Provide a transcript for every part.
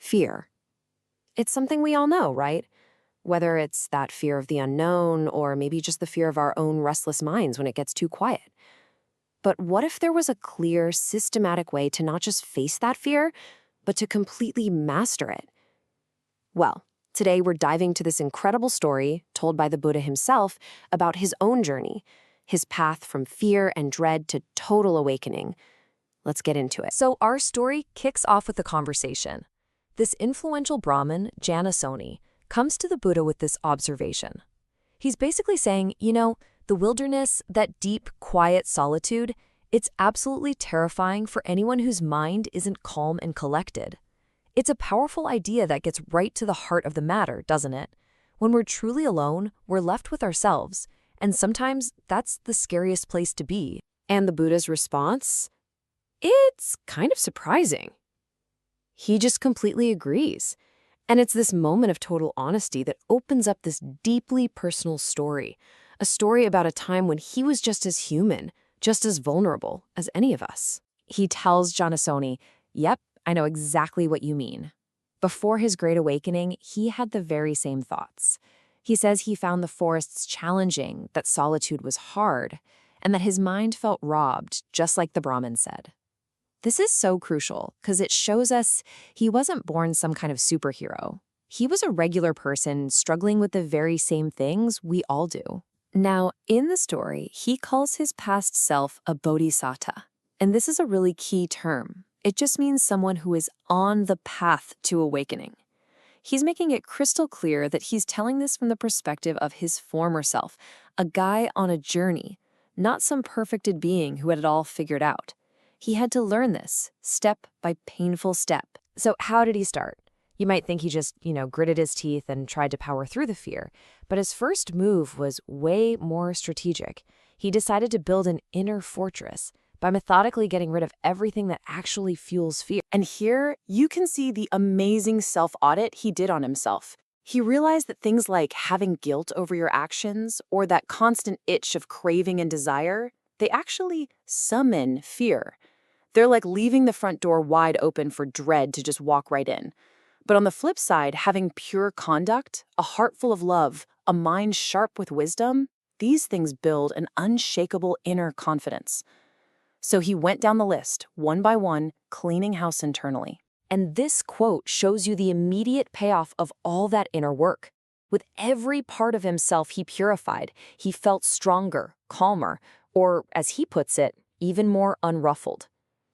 Fear. It's something we all know, right? Whether it's that fear of the unknown or maybe just the fear of our own restless minds when it gets too quiet. But what if there was a clear, systematic way to not just face that fear, but to completely master it? Well, today we're diving into this incredible story told by the Buddha himself about his own journey, his path from fear and dread to total awakening. Let's get into it. So our story kicks off with a conversation. This influential Brahmin, Janasoni, comes to the Buddha with this observation. He's basically saying, the wilderness, that deep, quiet solitude, it's absolutely terrifying for anyone whose mind isn't calm and collected. It's a powerful idea that gets right to the heart of the matter, doesn't it? When we're truly alone, we're left with ourselves, and sometimes that's the scariest place to be. And the Buddha's response? It's kind of surprising. He just completely agrees. And it's this moment of total honesty that opens up this deeply personal story, a story about a time when he was just as human, just as vulnerable as any of us. He tells Janasoni, "Yep, I know exactly what you mean." Before his Great Awakening, he had the very same thoughts. He says he found the forests challenging, that solitude was hard, and that his mind felt robbed, just like the Brahmin said. This is so crucial because it shows us he wasn't born some kind of superhero. He was a regular person struggling with the very same things we all do. Now, in the story, he calls his past self a bodhisattva. And this is a really key term. It just means someone who is on the path to awakening. He's making it crystal clear that he's telling this from the perspective of his former self, a guy on a journey, not some perfected being who had it all figured out. He had to learn this, step by painful step. So how did he start? You might think he just, gritted his teeth and tried to power through the fear. But his first move was way more strategic. He decided to build an inner fortress by methodically getting rid of everything that actually fuels fear. And here, you can see the amazing self-audit he did on himself. He realized that things like having guilt over your actions or that constant itch of craving and desire, they actually summon fear. They're like leaving the front door wide open for dread to just walk right in. But on the flip side, having pure conduct, a heart full of love, a mind sharp with wisdom, these things build an unshakable inner confidence. So he went down the list, one by one, cleaning house internally. And this quote shows you the immediate payoff of all that inner work. With every part of himself he purified, he felt stronger, calmer, or, as he puts it, even more unruffled.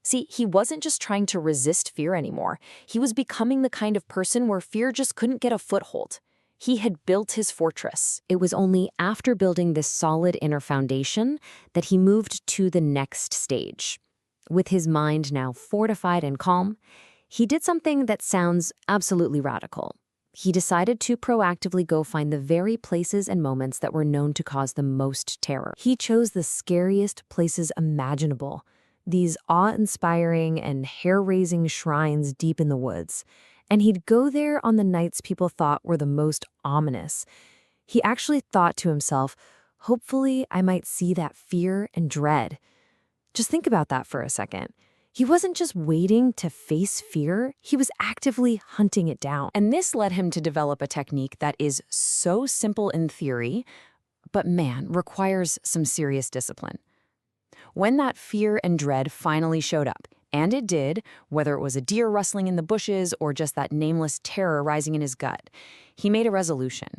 See, he wasn't just trying to resist fear anymore. He was becoming the kind of person where fear just couldn't get a foothold. He had built his fortress. It was only after building this solid inner foundation that he moved to the next stage. With his mind now fortified and calm, he did something that sounds absolutely radical. He decided to proactively go find the very places and moments that were known to cause the most terror. He chose the scariest places imaginable, these awe-inspiring and hair-raising shrines deep in the woods. And he'd go there on the nights people thought were the most ominous. He actually thought to himself, hopefully I might see that fear and dread. Just think about that for a second. He wasn't just waiting to face fear, he was actively hunting it down. And this led him to develop a technique that is so simple in theory, but man, requires some serious discipline. When that fear and dread finally showed up, and it did, whether it was a deer rustling in the bushes or just that nameless terror rising in his gut, he made a resolution.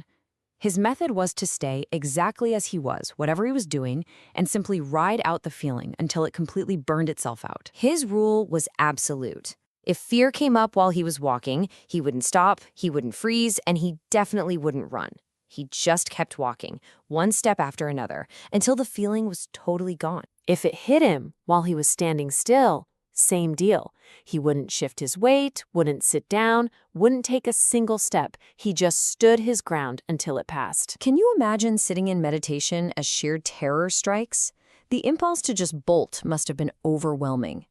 His method was to stay exactly as he was, whatever he was doing, and simply ride out the feeling until it completely burned itself out. His rule was absolute. If fear came up while he was walking, he wouldn't stop, he wouldn't freeze, and he definitely wouldn't run. He just kept walking, one step after another, until the feeling was totally gone. If it hit him while he was standing still, same deal. He wouldn't shift his weight, wouldn't sit down, wouldn't take a single step. He just stood his ground until it passed. Can you imagine sitting in meditation as sheer terror strikes? The impulse to just bolt must have been overwhelming.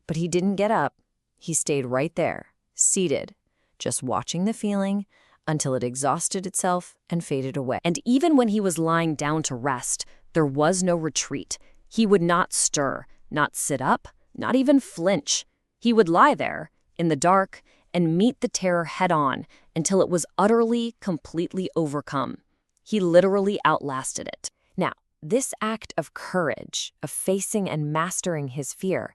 But he didn't get up. He stayed right there, seated, just watching the feeling until it exhausted itself and faded away. And even when he was lying down to rest, there was no retreat. He would not stir, not sit up, not even flinch. He would lie there, in the dark, and meet the terror head-on until it was utterly, completely overcome. He literally outlasted it. Now, this act of courage, of facing and mastering his fear,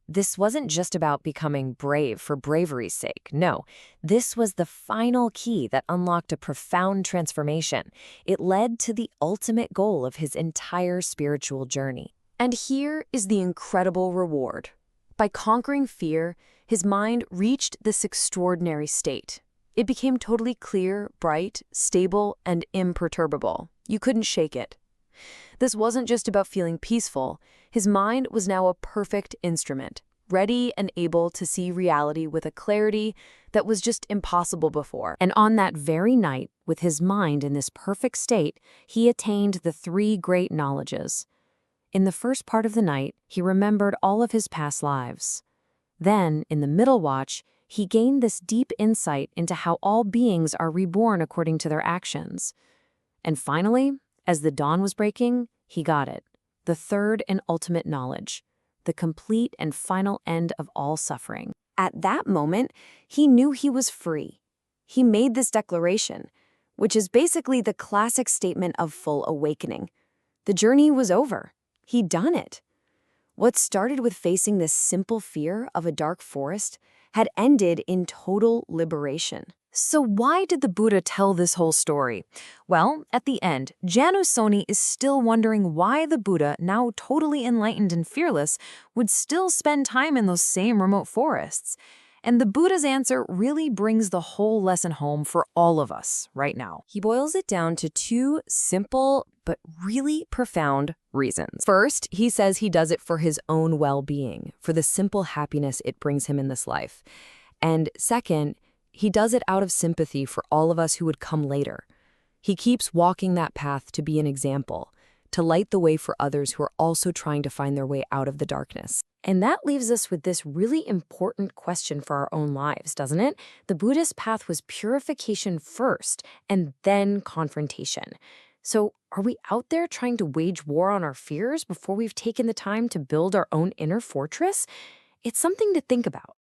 this wasn't just about becoming brave for bravery's sake. No, this was the final key that unlocked a profound transformation. It led to the ultimate goal of his entire spiritual journey. And here is the incredible reward. By conquering fear, his mind reached this extraordinary state. It became totally clear, bright, stable, and imperturbable. You couldn't shake it. This wasn't just about feeling peaceful. His mind was now a perfect instrument, ready and able to see reality with a clarity that was just impossible before. And on that very night, with his mind in this perfect state, he attained the 3 great knowledges. In the first part of the night, he remembered all of his past lives. Then, in the middle watch, he gained this deep insight into how all beings are reborn according to their actions. And finally, as the dawn was breaking, he got it. The 3rd and ultimate knowledge, the complete and final end of all suffering. At that moment, he knew he was free. He made this declaration, which is basically the classic statement of full awakening. The journey was over. He'd done it. What started with facing this simple fear of a dark forest had ended in total liberation. So why did the Buddha tell this whole story? Well, at the end, Janusoni is still wondering why the Buddha, now totally enlightened and fearless, would still spend time in those same remote forests. And the Buddha's answer really brings the whole lesson home for all of us right now. He boils it down to 2 simple but really profound reasons. First, he says he does it for his own well-being, for the simple happiness it brings him in this life. And second, he does it out of sympathy for all of us who would come later. He keeps walking that path to be an example, to light the way for others who are also trying to find their way out of the darkness. And that leaves us with this really important question for our own lives, doesn't it? The Buddhist path was purification first, and then confrontation. So are we out there trying to wage war on our fears before we've taken the time to build our own inner fortress? It's something to think about.